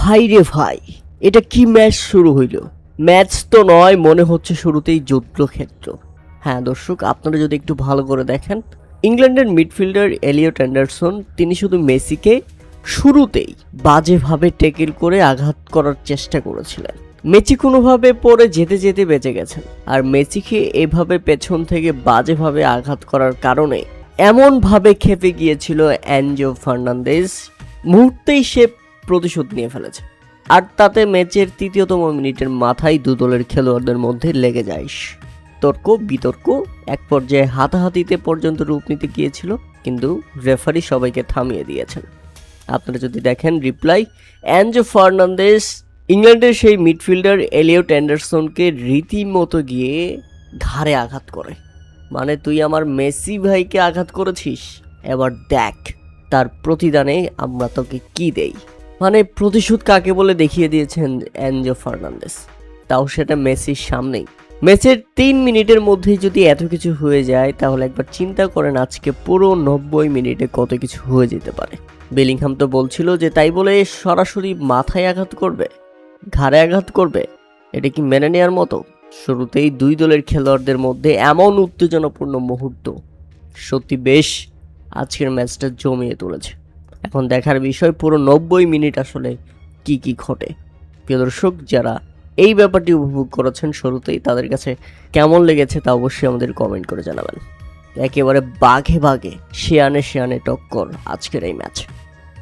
ভাই রে ভাই, এটা কি ম্যাচ শুরু হইল? ম্যাচ তো নয়, মনে হচ্ছে শুরুতেই যুদ্ধক্ষেত্র। হ্যাঁ দর্শক, আপনারা যদি একটু ভালো করে দেখেন, ইংল্যান্ডের মিডফিল্ডার এলিয়ট অ্যান্ডারসন তিনি শুধু মেসিকে শুরুতেই বাজেভাবে ট্যাকেল করে আঘাত করার চেষ্টা করেছিলেন। মেসি কোনোভাবে পড়ে যেতে যেতে বেঁচে গেছেন, আর মেসিকে এভাবে পেছন থেকে বাজেভাবে আঘাত করার কারণে এমনভাবে খেপে গিয়েছিল অ্যানজো ফার্নান্দেজ, মুহূর্তেই সে প্রতিশোধ নিয়ে ফেলেছে। আর তাতে ম্যাচের ৩৩তম মিনিটের মাথায় দু দলের খেলোয়াড়দের মধ্যে লেগে যায় তর্ক বিতর্ক, এক পর্যায়ে হাতাহাতিতে পর্যন্ত রূপ নিতে গিয়েছিল, কিন্তু রেফারি সবাইকে থামিয়ে দিয়েছেন। আপনারা যদি দেখেন রিপ্লাই, অ্যানজো ফার্নান্দেজ ইংল্যান্ডের সেই মিডফিল্ডার এলিয়ট অ্যান্ডারসনকে রীতিমতো গিয়ে ঘাড়ে আঘাত করে। মানে তুই আমার মেসি ভাইকে আঘাত করেছিস, এবার দেখ তার প্রতিদানে আমরা তোকে কি দেই। মানে প্রতিশোধ কাকে বলে দেখিয়ে দিয়েছেন অ্যানজো ফার্নান্দেজ, তাও সেটা মেসির সামনেই। ম্যাচের ৩ মিনিটের মধ্যেই যদি এত কিছু হয়ে যায়, তাহলে একবার চিন্তা করেন আজকে পুরো ৯০ মিনিটে কত কিছু হয়ে যেতে পারে। বেলিংহাম তো বলছিল যে তাই বলে সরাসরি মাথায় আঘাত করবে, ঘাড়ে আঘাত করবে, এটা কি মেনে নেওয়ার মতো? শুরুতেই দুই দলের খেলোয়াড়দের মধ্যে এমন উত্তেজনাপূর্ণ মুহূর্ত সত্যি বেশ আজকের ম্যাচটা জমিয়ে তুলেছে। এখন দেখার বিষয় পুরো ৯০ মিনিট আসলে কি কি ঘটে। প্রিয় দর্শক, যারা এই ব্যাপারটি উপভোগ করেছেন শুরুতেই, তাদের কাছে কেমন লেগেছে তা অবশ্যই আমাদের কমেন্ট করে জানাবেন। একেবারে বাঘে বাঘে, শেয়ানে শেয়ানে টক্কর আজকের এই ম্যাচ।